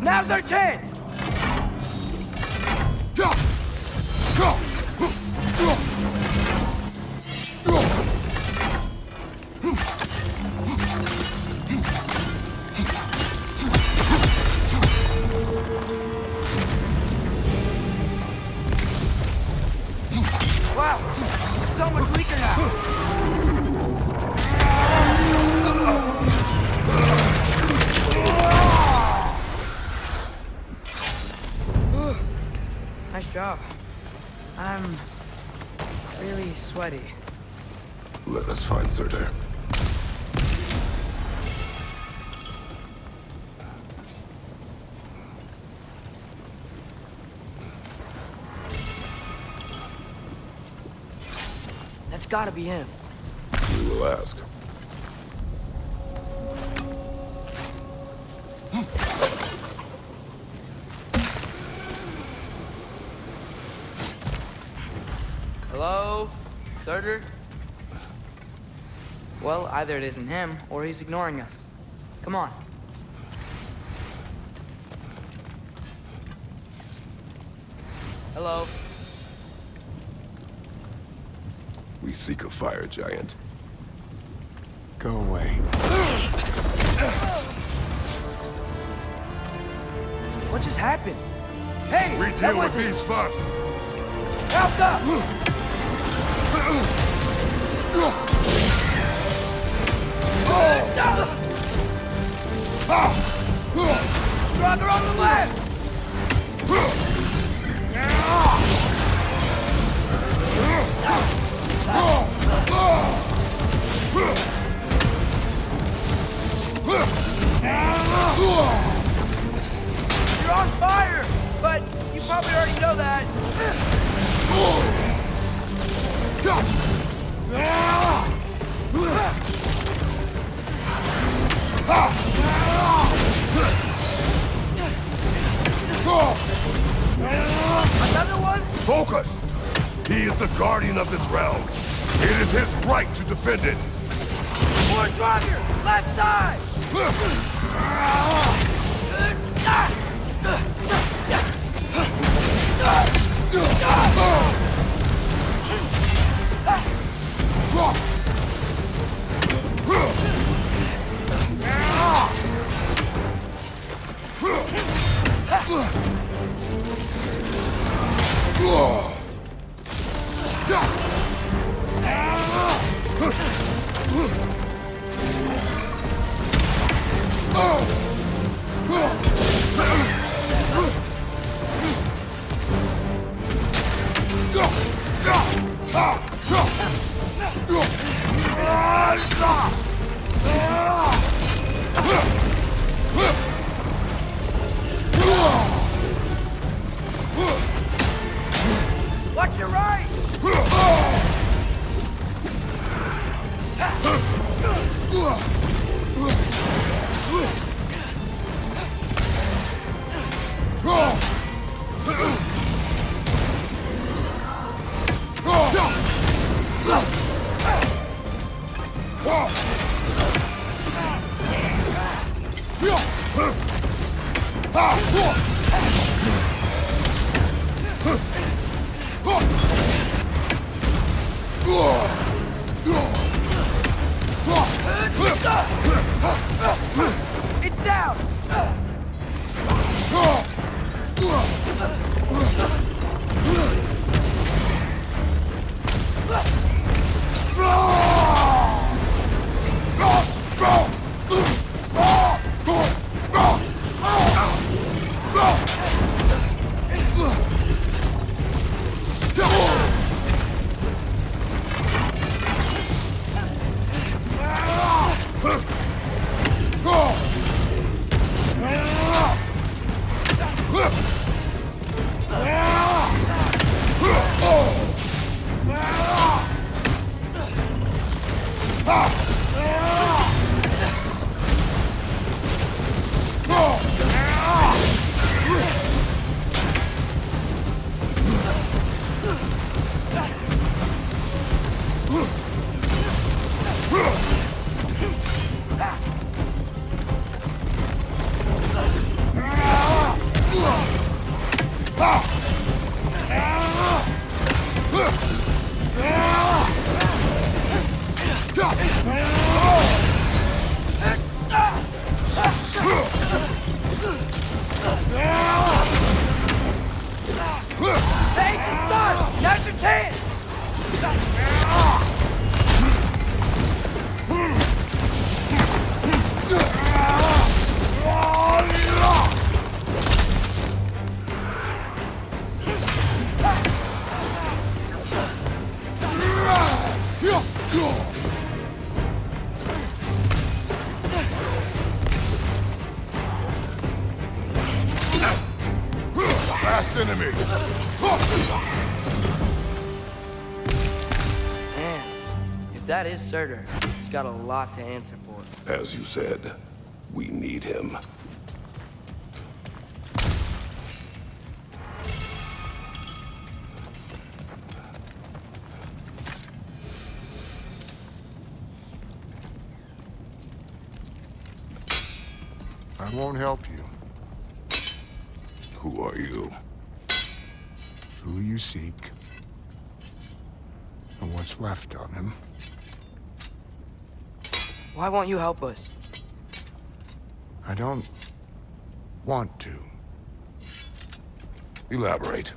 Now's our chance! Wow, so much weaker now. Nice job. I'm really sweaty. Let us find Surtur. That's gotta be him. We will ask. Hello? Surtur? Well, either it isn't him, or he's ignoring us. Come on. Hello? We seek a fire giant. Go away. What just happened? Hey! We that deal with wasn't- these first! Help up! Stronger on the left! You're on fire! But you probably already know that. Another one? Focus! He is the guardian of this realm. It is his right to defend it. More stronger! Left side! Hey, stop! Now's your chance! Last enemy. Man, if that is Surtur, he's got a lot to answer for. As you said, we need him. I won't help you. Who are you? Who you seek, and what's left of him. Why won't you help us? I don't want to. Elaborate.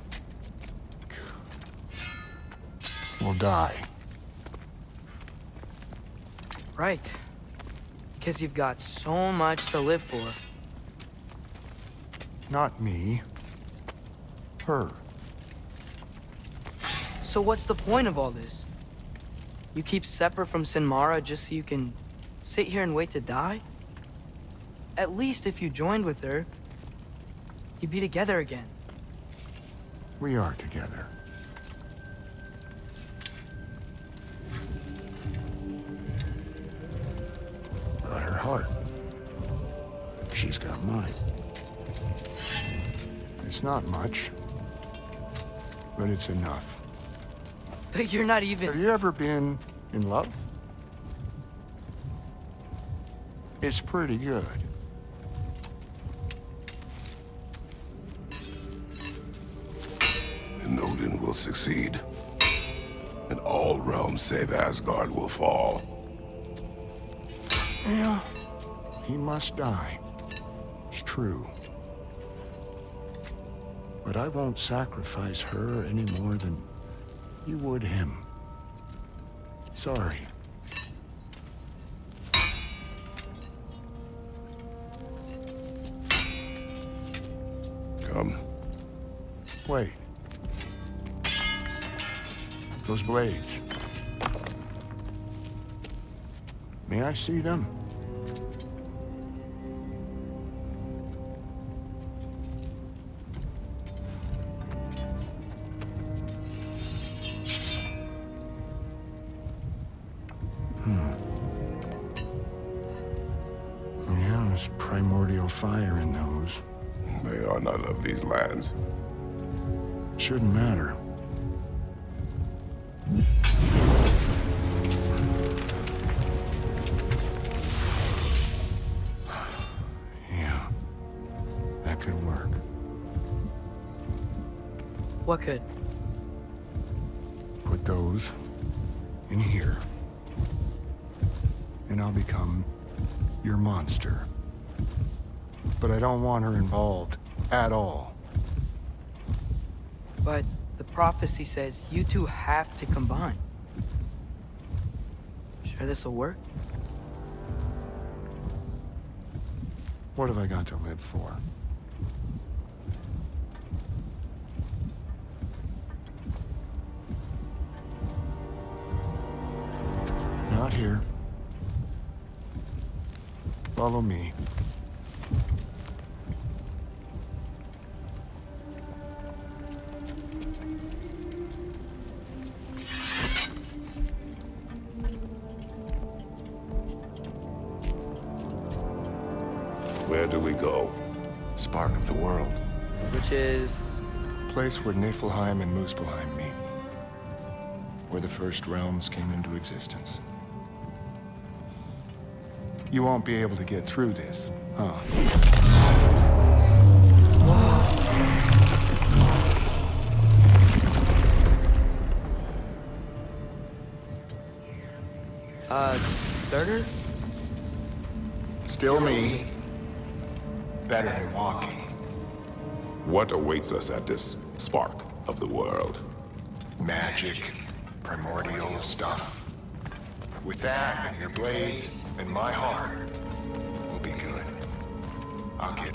We'll die. Right. Because you've got so much to live for. Not me. Her. So what's the point of all this? You keep separate from Sinmara just so you can sit here and wait to die? At least if you joined with her, you'd be together again. We are together. Got her heart. She's got mine. It's not much, but it's enough. But you're not Have even... you ever been in love? It's pretty good. And Odin will succeed. And all realms save Asgard will fall. Yeah, he must die. It's true. But I won't sacrifice her any more than you would him. Sorry. Come. Wait. Those blades. May I see them? Yeah, there's primordial fire in those. They are not of these lands. Shouldn't matter. Yeah, that could work. What could? Put those in here. And I'll become your monster. But I don't want her involved at all. But the prophecy says you two have to combine. Sure this'll work? What have I got to live for? Not here. Follow me. Where do we go? Spark of the world. Which is... Place where Niflheim and Muspelheim meet. Where the first realms came into existence. You won't be able to get through this, huh? Still me. Better than walking. What awaits us at this spark of the world? Magic, primordial stuff. With that and your blades and my heart, we'll be good. I'll get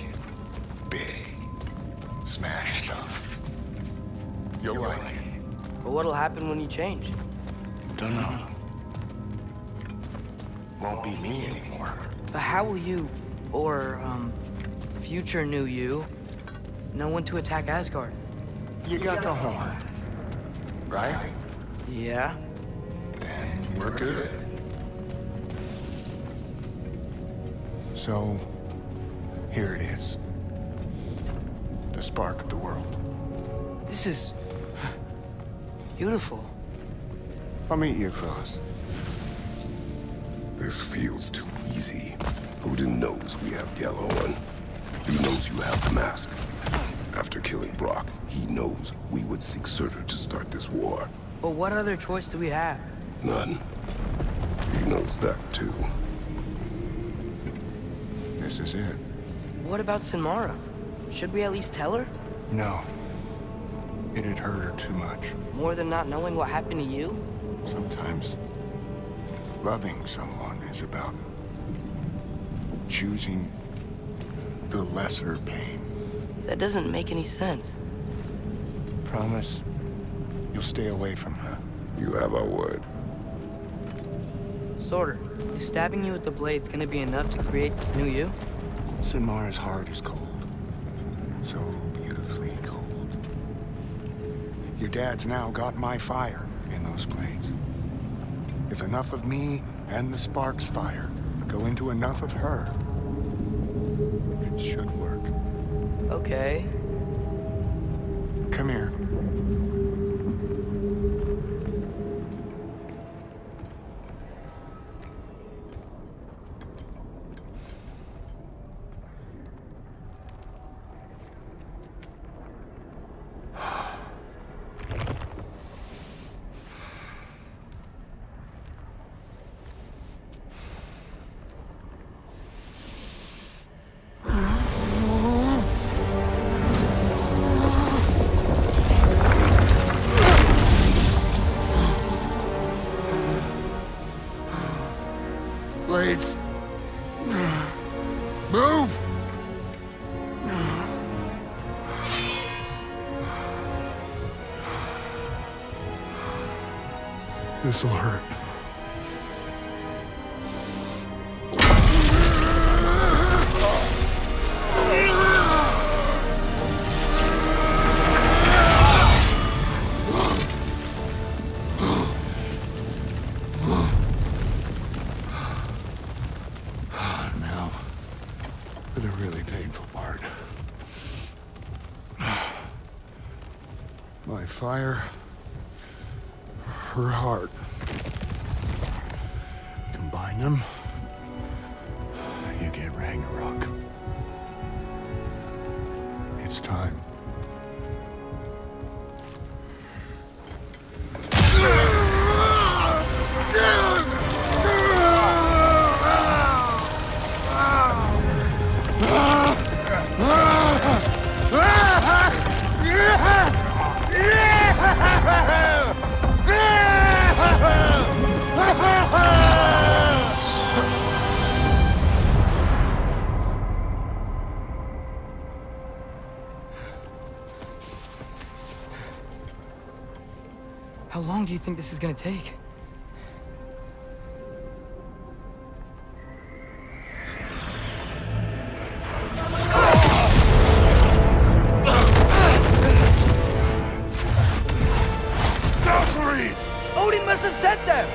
big. Smash stuff. You'll like it. But what'll happen when you change? Dunno. Won't be me anymore. But how will you, or, future new you, know when to attack Asgard? You got the horn, right? Yeah? Then we're good. So, here it is. The spark of the world. This is... beautiful. I'll meet you across. This feels too easy. Odin knows we have Yellow on. He knows you have the mask. After killing Brock, he knows we would seek Surtur to start this war. But what other choice do we have? None. He knows that too. This is it. What about Sinmara? Should we at least tell her? No. It'd hurt her too much. More than not knowing what happened to you? Sometimes loving someone is about choosing the lesser pain. That doesn't make any sense. Promise you'll stay away from her. You have our word. Sorter, is stabbing you with the blade's gonna be enough to create this new you? Sinmara's heart is cold. So beautifully cold. Your dad's now got my fire in those blades. If enough of me and the spark's fire go into enough of her, it should work. Okay. Come here. Blades. Move! This'll hurt. Now, for the really painful part. My fire, her heart. Combine them, you get Ragnarok. It's time. How long do you think this is gonna take? Valkyries! Odin must have sent them!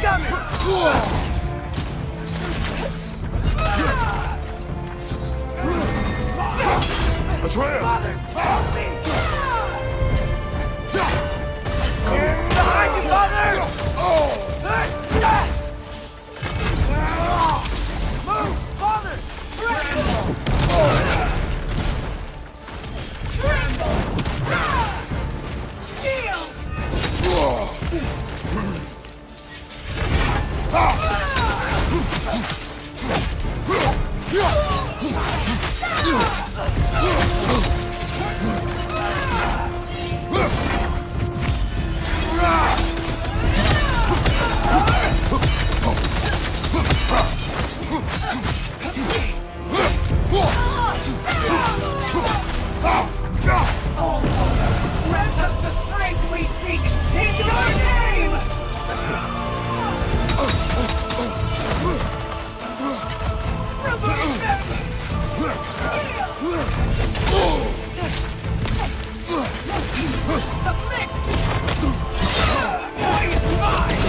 coming! Atreus! Father, help me! Behind you, Father! Move, Father! Grant us the strength we seek in your name! Submit! Boy is mine!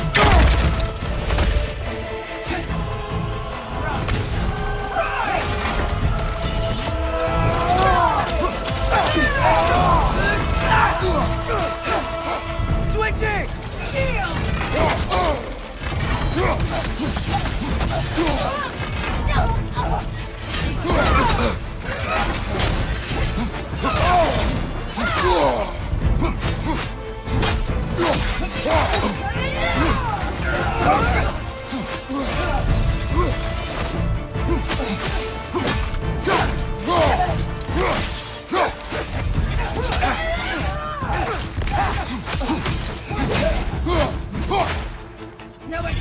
Switching! No way!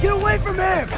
Get away from him!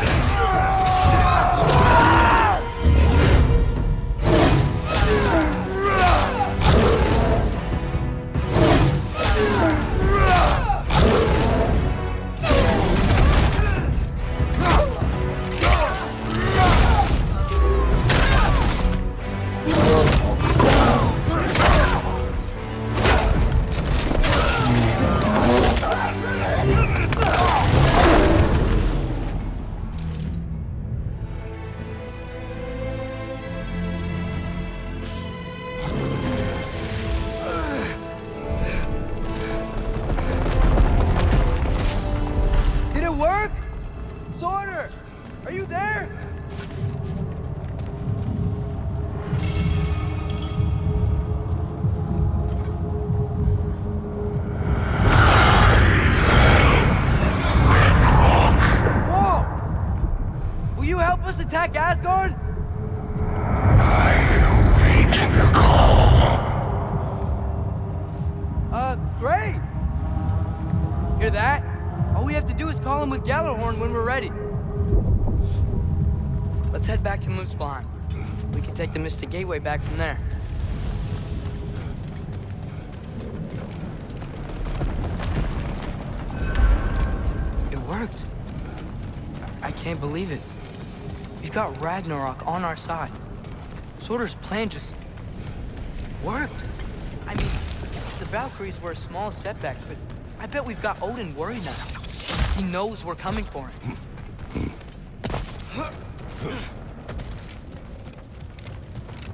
Did it work? Sorter! Are you there? Whoa! Will you help us attack Asgard? Great! Hear that? All we have to do is call him with Gjallarhorn when we're ready. Let's head back to Muspelheim. We can take the Mystic Gateway back from there. It worked. I can't believe it. We've got Ragnarok on our side. Sorter's plan just worked. I mean, the Valkyries were a small setback, but I bet we've got Odin worried now. He knows we're coming for him.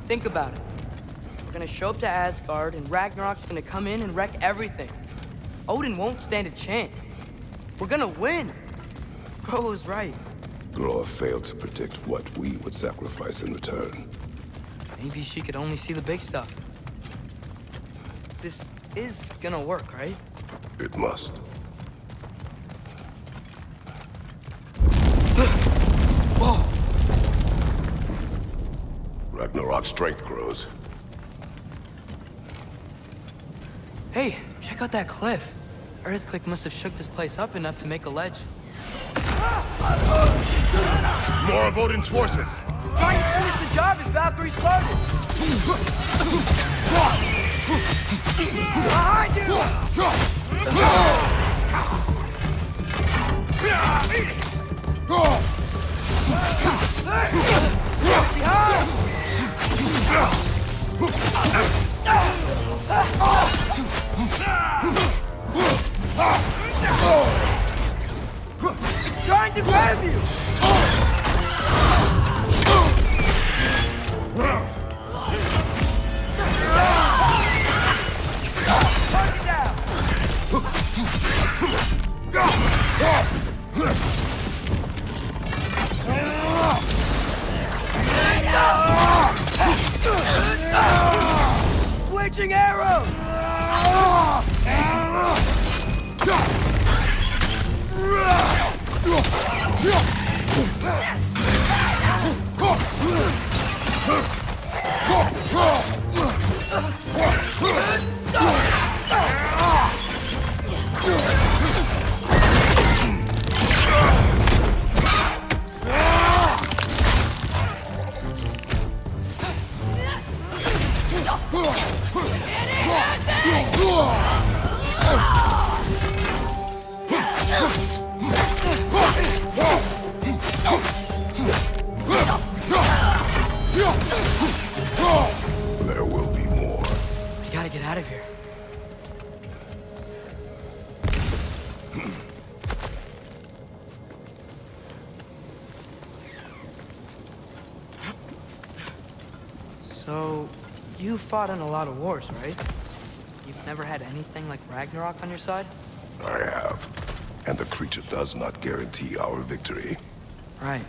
Think about it. We're gonna show up to Asgard, and Ragnarok's gonna come in and wreck everything. Odin won't stand a chance. We're gonna win. Groa was right. Groa failed to predict what we would sacrifice in return. Maybe she could only see the big stuff. This is gonna work, right? It must. Whoa! Ragnarok's strength grows. Hey, check out that cliff. Earthquake must have shook this place up enough to make a ledge. More of Odin's forces! Trying to finish the job as Valkyrie started! Behind you! Trying to grab you! Target down! Switching arrows! There will be more. We gotta get out of here. So, you fought in a lot of wars, right? You've never had anything like Ragnarok on your side? I have. And the creature does not guarantee our victory. Right.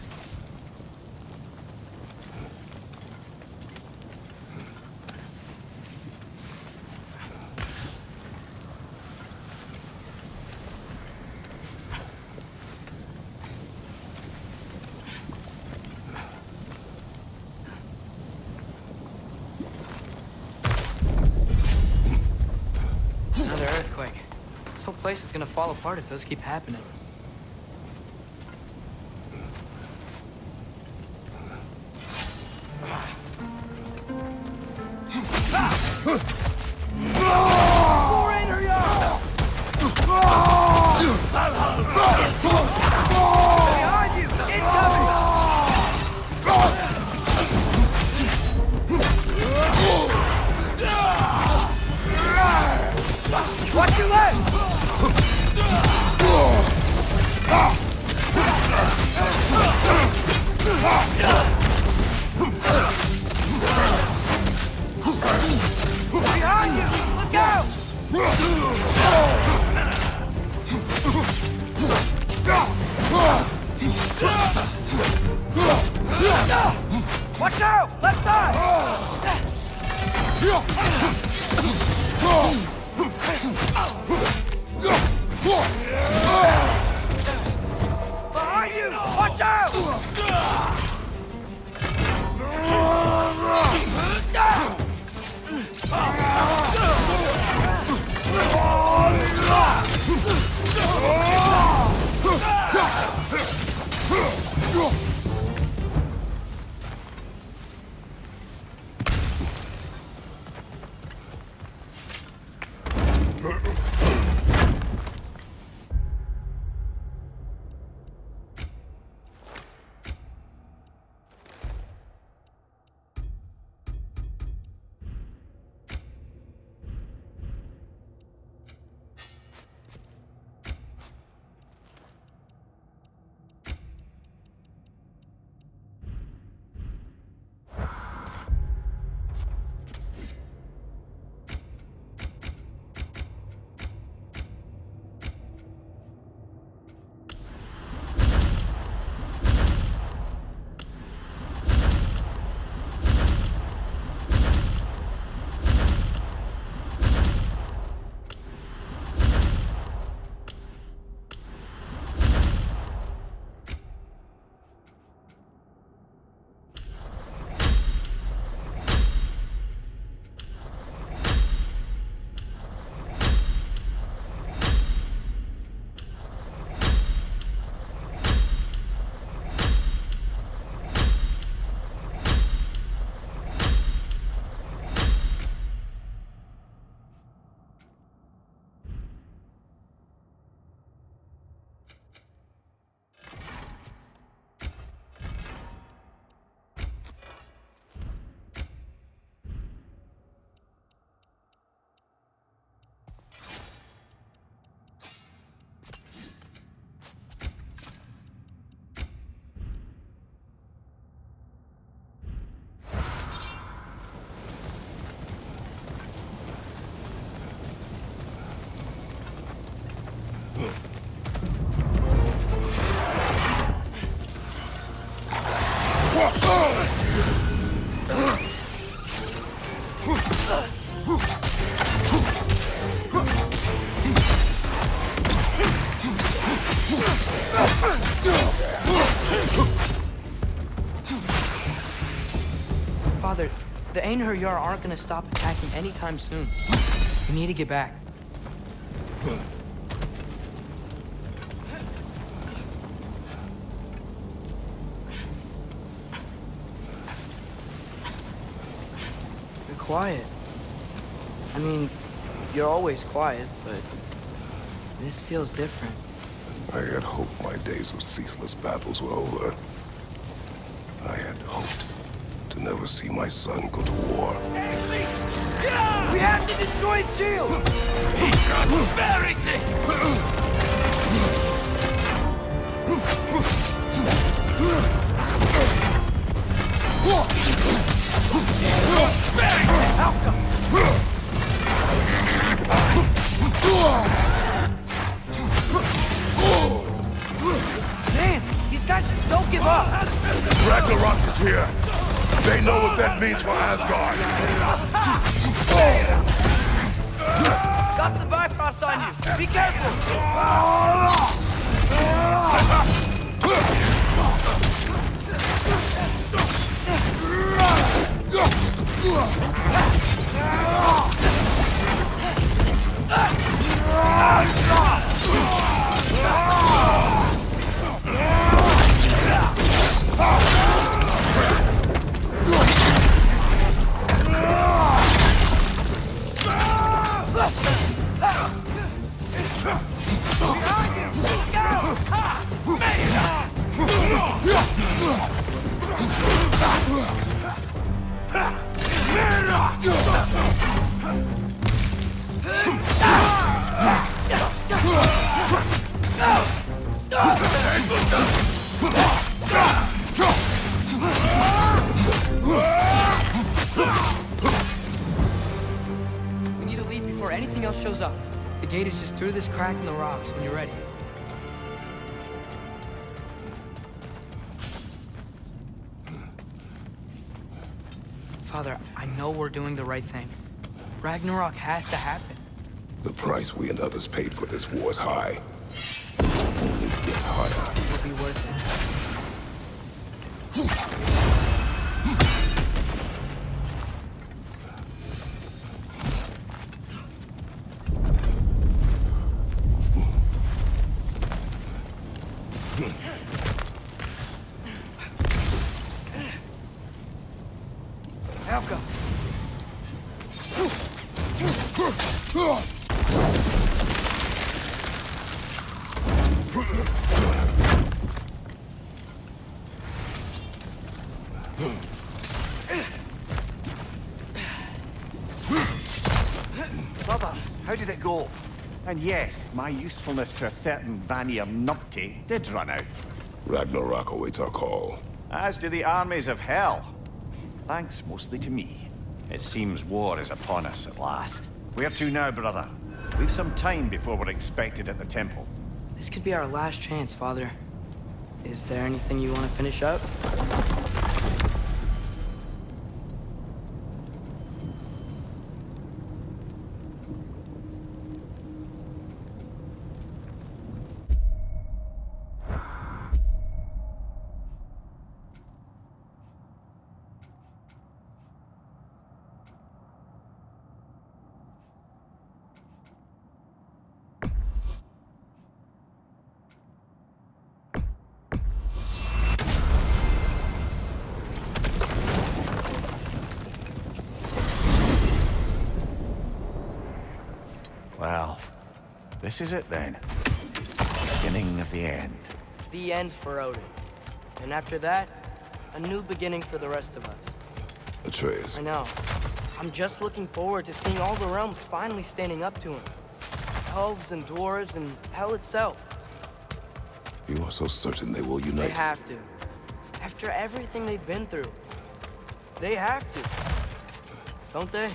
Another earthquake. This whole place is gonna fall apart if those keep happening. Behind you! Incoming! Watch your left! Behind you! Look out! Watch out! Left side! Behind you! Watch out! Father, the Einherjar aren't gonna stop attacking anytime soon. We need to get back. You're quiet. I mean, you're always quiet, but this feels different. I had hoped my days of ceaseless battles were over. I had hoped to never see my son go to war. We have to destroy its shield! He buries it! Man, these guys just don't give up! Ragnarok is here! They know what that means for Asgard! Got some Bifrost on you! Be careful! We need to leave before anything else shows up. The gate is just through this crack in the rocks when you're ready. Father, I know we're doing the right thing. Ragnarok has to happen. The price we and others paid for this war is high. Only to get higher. It'll be worth it. Helga! Brothers, how did it go? And yes, my usefulness to a certain Vanir numpty did run out. Ragnarok awaits our call. As do the armies of hell. Thanks mostly to me. It seems war is upon us at last. Where to now, brother? We've some time before we're expected at the temple. This could be our last chance, Father. Is there anything you want to finish up? Well, this is it then. Beginning of the end. The end for Odin. And after that, a new beginning for the rest of us. Atreus, I know. I'm just looking forward to seeing all the realms finally standing up to him. Elves and dwarves and hell itself. you are so certain they will They unite. have to. After everything they've been through. They have to. Don't they?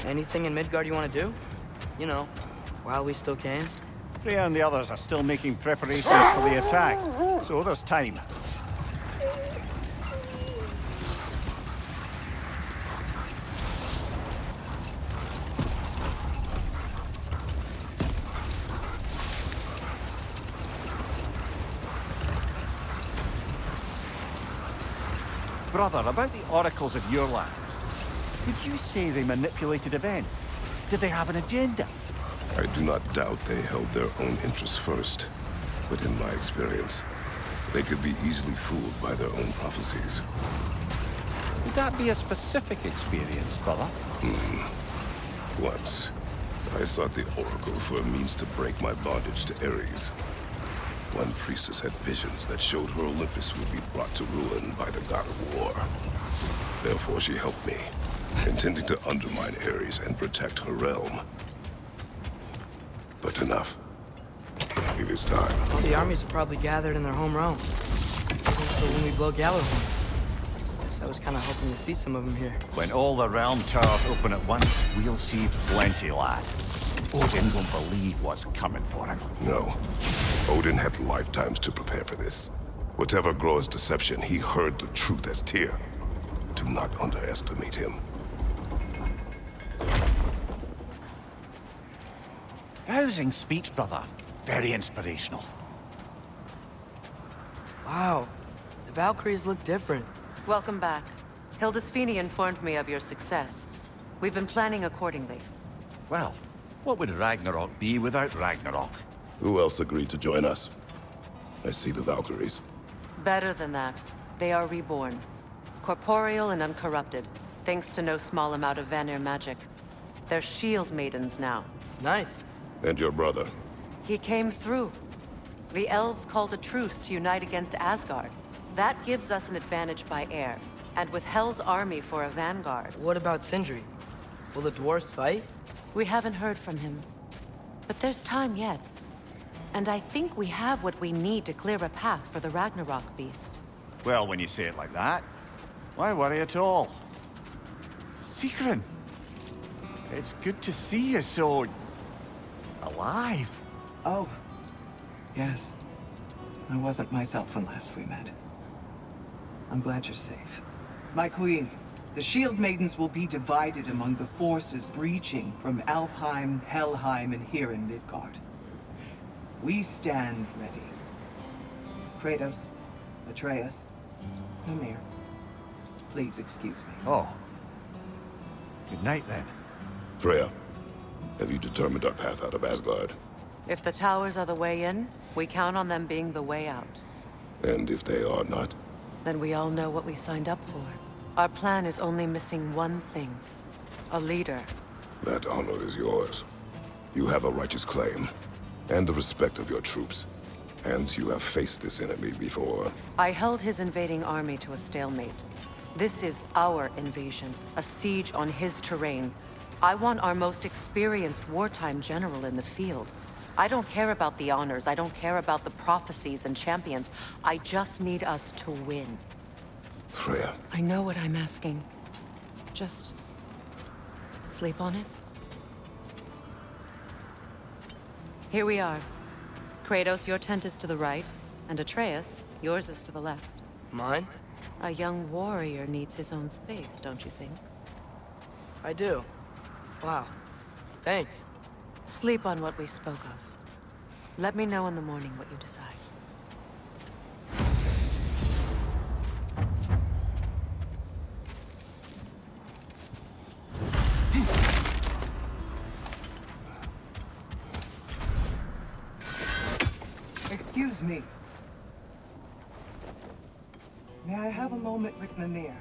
Anything in Midgard you want to do? You know, while we still can. Freya and the others are still making preparations for the attack, so there's time. Brother, about the oracles of your lands, did you say they manipulated events? Did they have an agenda? I do not doubt they held their own interests first, but in my experience, they could be easily fooled by their own prophecies. Would that be a specific experience, brother? Once, I sought the Oracle for a means to break my bondage to Ares. One priestess had visions that showed her Olympus would be brought to ruin by the god of war. Therefore, she helped me, intending to undermine Ares and protect her realm. But enough. It is time. All the armies are probably gathered in their home realm. So when we blow Gjallarhorn. Guess I was kind of hoping to see some of them here. When all the realm towers open at once, we'll see plenty, lad. Odin won't believe what's coming for him. No. Odin had lifetimes to prepare for this. Whatever Groa's deception, he heard the truth as Tyr. Do not underestimate him. Rousing speech, brother. Very inspirational. Wow, the Valkyries look different. Welcome back. Hildisvini informed me of your success. We've been planning accordingly. Well, what would Ragnarok be without Ragnarok? Who else agreed to join us? I see the Valkyries. Better than that. They are reborn. Corporeal and uncorrupted, thanks to no small amount of Vanir magic. They're shield maidens now. Nice. And your brother. He came through. The elves called a truce to unite against Asgard. That gives us an advantage by air, and with Hel's army for a vanguard. What about Sindri? Will the dwarves fight? We haven't heard from him. But there's time yet. And I think we have what we need to clear a path for the Ragnarok beast. Well, when you say it like that, why worry at all? Sigrun! It's good to see you so... alive. Oh, yes. I wasn't myself when last we met. I'm glad you're safe. My queen, the Shield Maidens will be divided among the forces breaching from Alfheim, Helheim, and here in Midgard. We stand ready. Kratos, Atreus, Mimir, please excuse me. Oh. Good night, then. Freya, have you determined our path out of Asgard? If the towers are the way in, we count on them being the way out. And if they are not? Then we all know what we signed up for. Our plan is only missing one thing. A leader. That honor is yours. You have a righteous claim, and the respect of your troops. And you have faced this enemy before. I held his invading army to a stalemate. This is our invasion, a siege on his terrain. I want our most experienced wartime general in the field. I don't care about the honors, I don't care about the prophecies and champions. I just need us to win. Freya. I know what I'm asking. Just... sleep on it? Here we are. Kratos, your tent is to the right, and Atreus, yours is to the left. Mine? A young warrior needs his own space, don't you think? I do. Wow. Thanks. Sleep on what we spoke of. Let me know in the morning what you decide. Excuse me. May I have a moment with Mimir?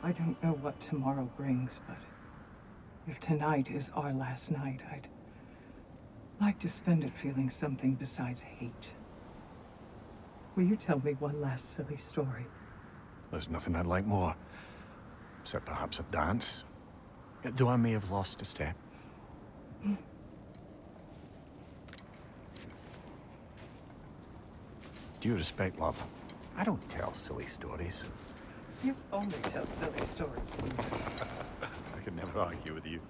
I don't know what tomorrow brings, but if tonight is our last night, I'd like to spend it feeling something besides hate. Will you tell me one last silly story? There's nothing I'd like more. Except perhaps a dance. Though I may have lost a step. Due respect, love. I don't tell silly stories. You only tell silly stories. I could never argue with you.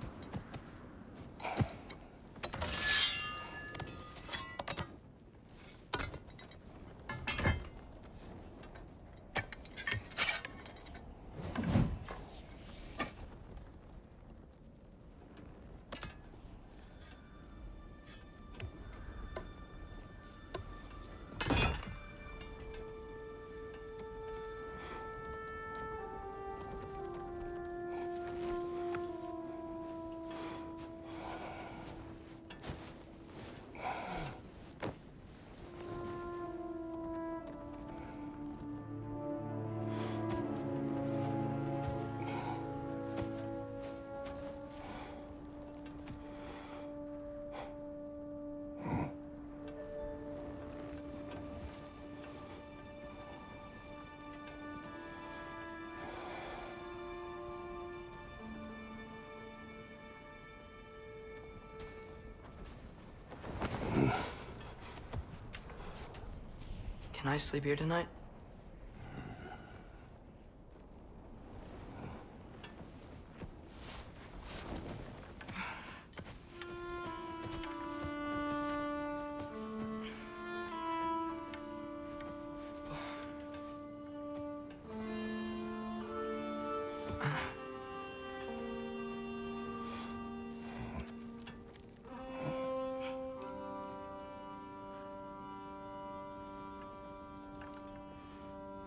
Can I sleep here tonight?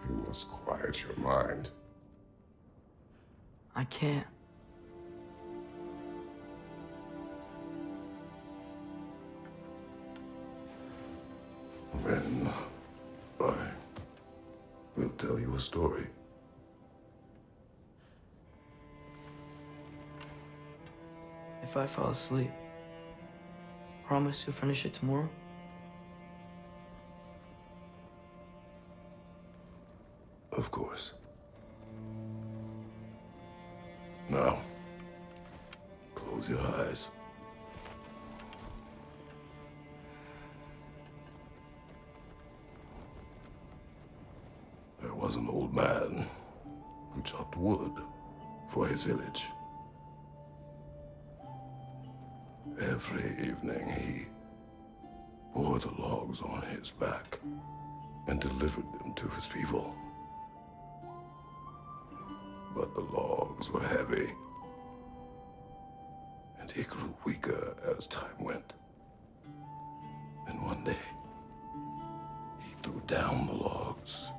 You must quiet your mind. I can't. Then I will tell you a story. If I fall asleep, promise you'll finish it tomorrow? Of course. Now, close your eyes. There was an old man who chopped wood for his village. Every evening he bore the logs on his back and delivered them to his people. But the logs were heavy, and he grew weaker as time went. And one day, he threw down the logs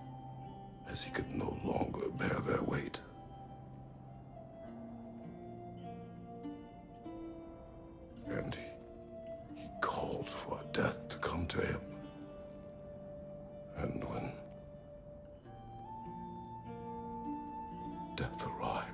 as he could no longer bear their weight. And he called for death to come to him. And when death arrived,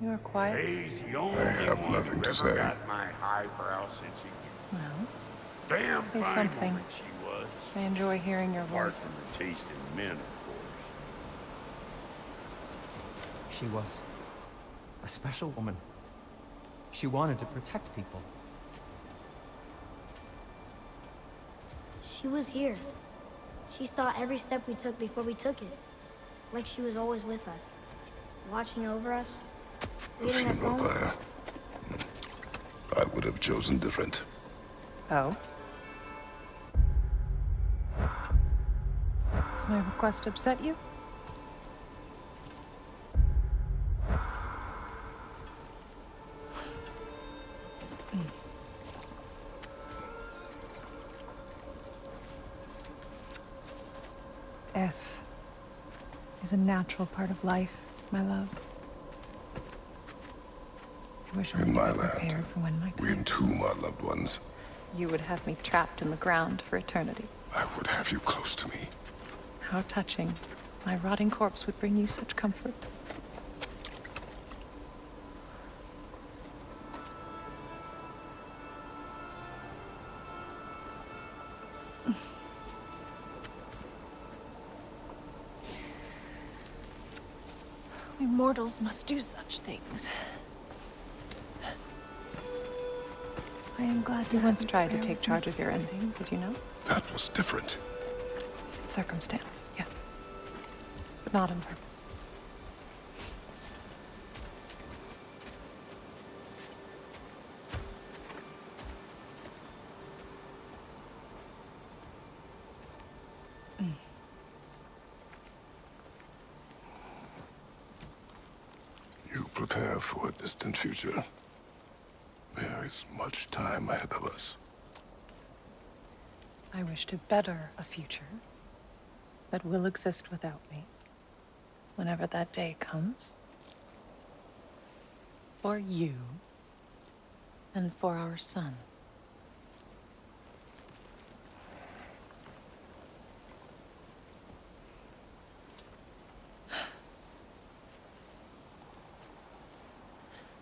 You are quiet. He's the only have one nothing who to ever say. got my highbrow sense of humor. Well, Damn say fine something. woman she was. I enjoy hearing your Apart voice. from the taste in men, of course. She was a special woman. She wanted to protect people. She was here. She saw every step we took before we took it. Like she was always with us. Watching over us. Leading us home. Vampire. I would have chosen different. Oh? Does my request upset you? Death is a natural part of life, my love. I wish I In my was prepared land, for when my we entomb our loved ones. You would have me trapped in the ground for eternity. I would have you close to me. How touching. My rotting corpse would bring you such comfort. We mortals must do such things. I am glad you once tried to take charge of your ending, did you know? That was different. Circumstance, yes. But not on purpose. You prepare for a distant future. There is much time ahead of us. I wish to better a future that will exist without me, whenever that day comes. For you, and for our son.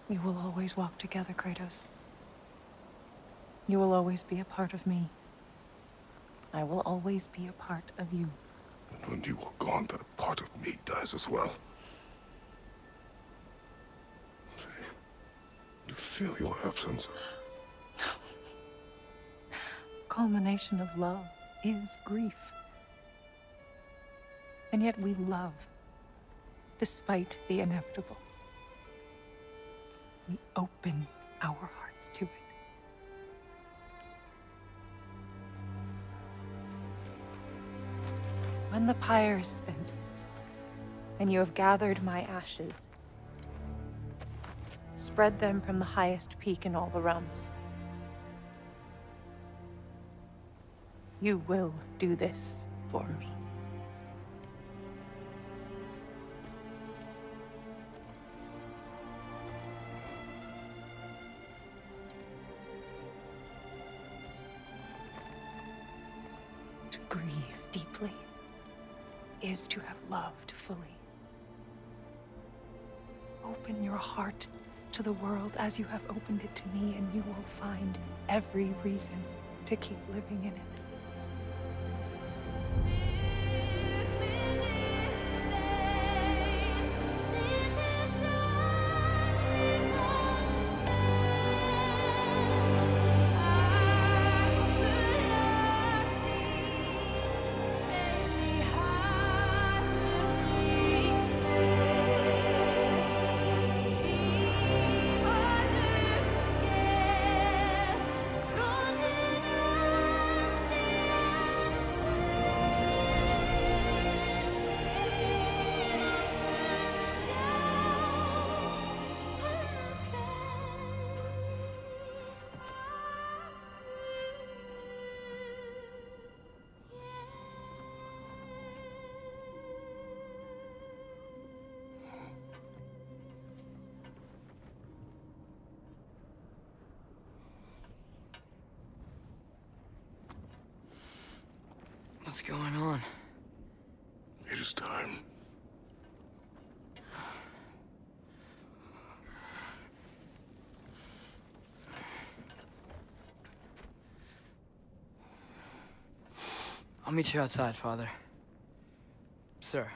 We will always walk together, Kratos. You will always be a part of me. I will always be a part of you. And when you are gone, that part of me dies as well. I feel your absence. Culmination of love is grief. And yet we love, despite the inevitable. We open our hearts to it. When the pyre is spent, and you have gathered my ashes, spread them from the highest peak in all the realms. You will do this for me. To grieve deeply is to have loved fully. Open your heart to the world as you have opened it to me, and you will find every reason to keep living in it. What's going on? It is time. I'll meet you outside, Father. Sir.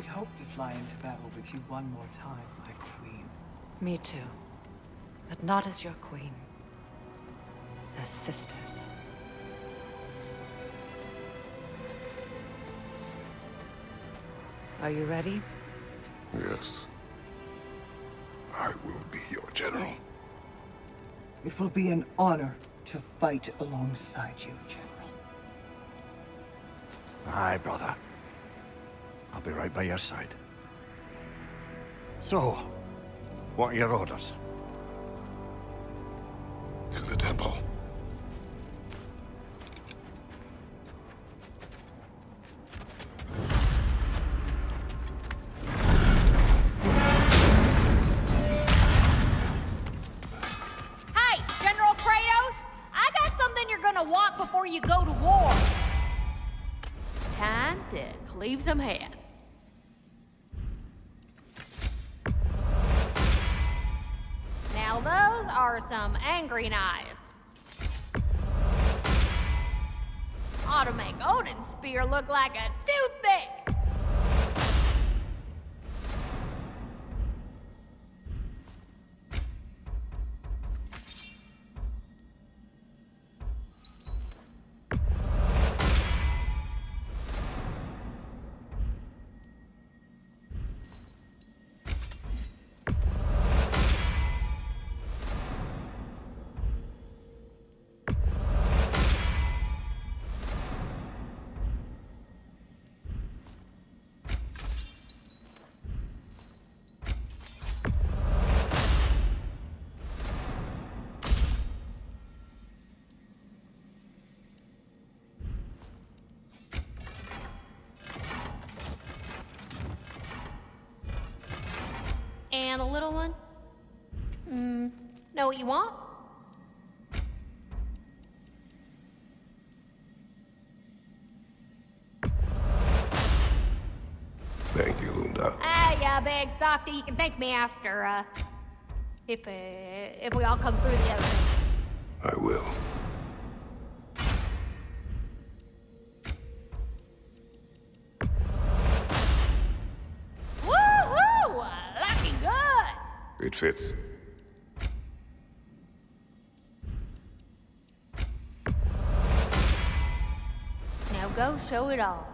I'd hoped to fly into battle with you one more time, my queen. Me too. But not as your queen. As sisters. Are you ready? Yes. I will be your general. It will be an honor to fight alongside you, General. Aye, brother. I'll be right by your side. So, what are your orders? To the temple. Hey, General Kratos! I got something you're gonna want before you go to war. Time to cleave some heads. Now those are some angry knives. Ought to make Odin's spear look like a toothpick. And the little one? Know what you want? Thank you, Lunda. Ah, yeah, big softy. You can thank me after, if we all come through together. I will. Woohoo! Looking good! It fits. Now go show it off.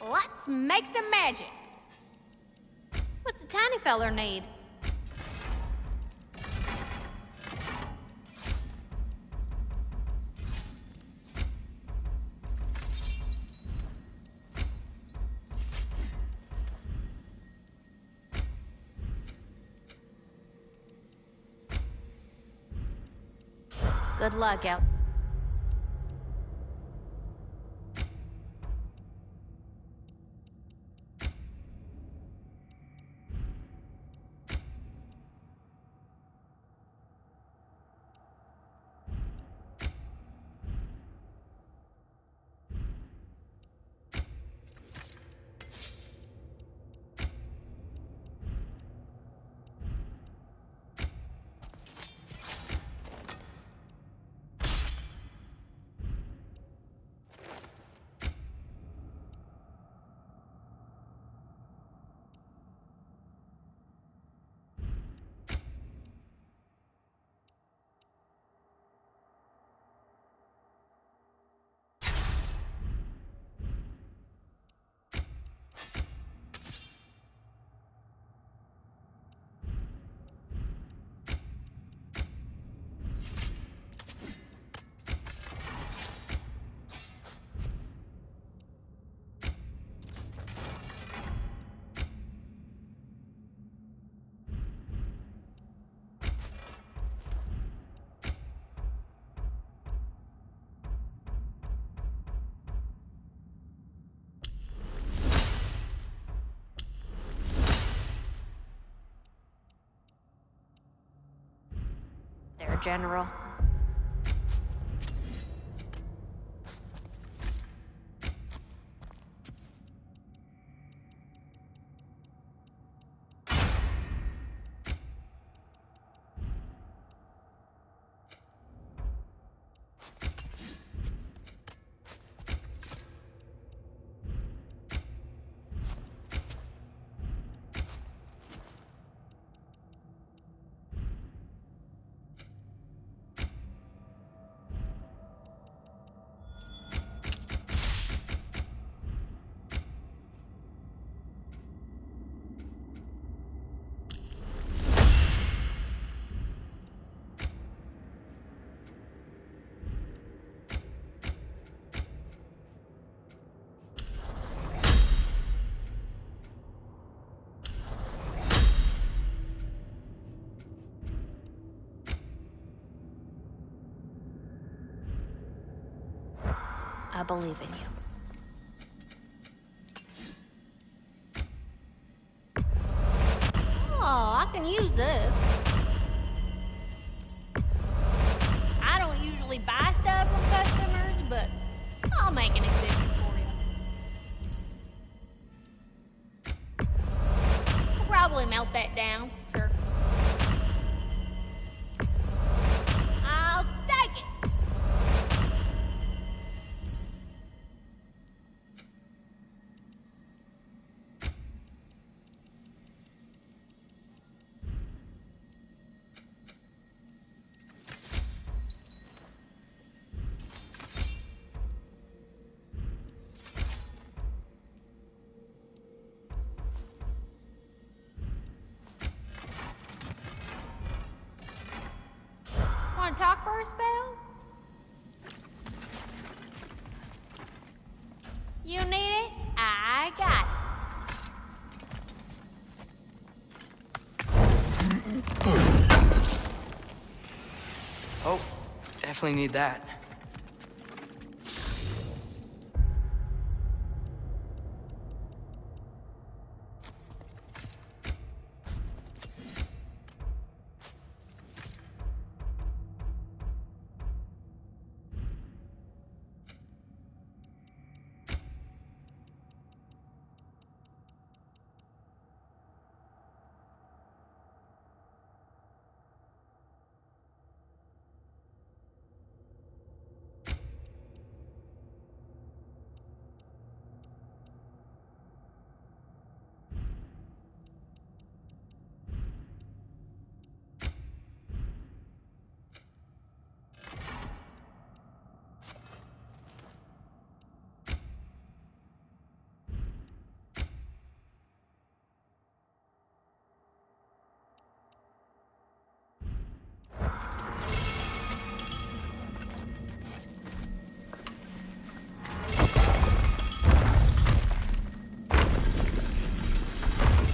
Let's make some magic. What's the tiny feller need? Good luck out. There, General. I believe in you. Oh, I can use this. I don't usually buy stuff from customers, but I'll make an exception for you. I'll probably melt that down, sure. I'll take it. Want to talk for a spell? You need it? I got it. Oh, definitely need that.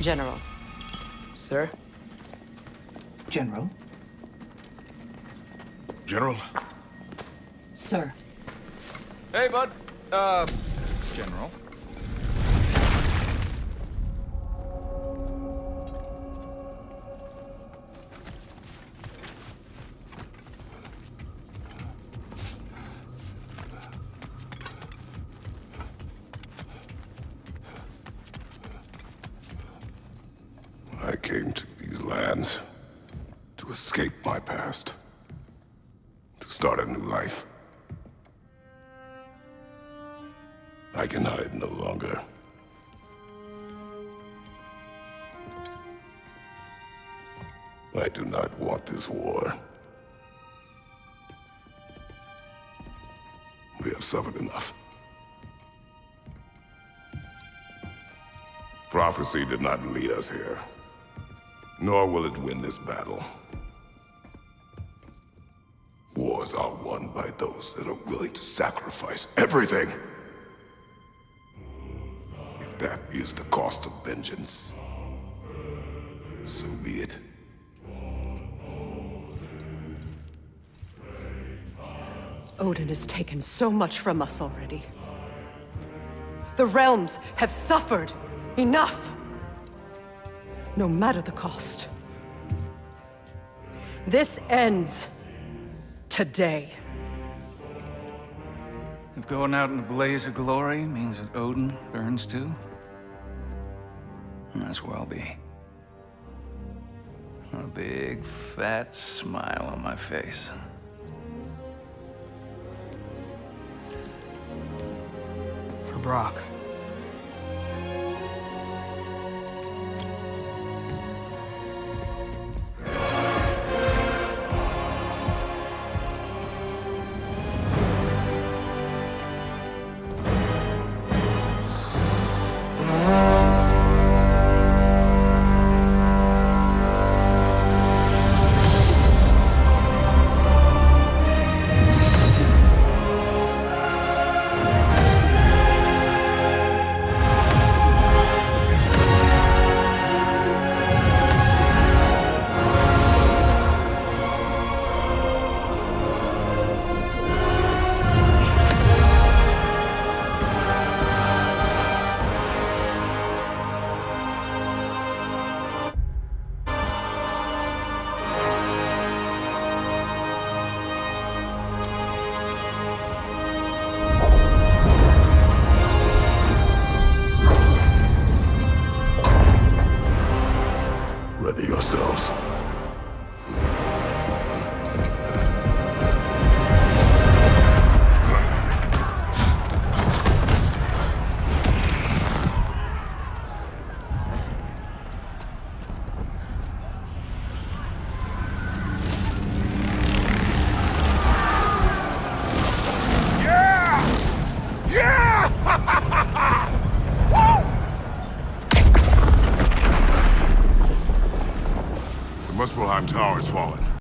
General. Sir? General? General? Sir. Hey, bud. General. I came to these lands to escape my past, to start a new life. I can hide no longer. I do not want this war. We have suffered enough. Prophecy did not lead us here, nor will it win this battle. Wars are won by those that are willing to sacrifice everything. If that is the cost of vengeance, so be it. Odin has taken so much from us already. The realms have suffered enough. No matter the cost. This ends today. If going out in a blaze of glory means that Odin burns too, that's where I'll be. A big, fat smile on my face. For Brock. tower's fallen.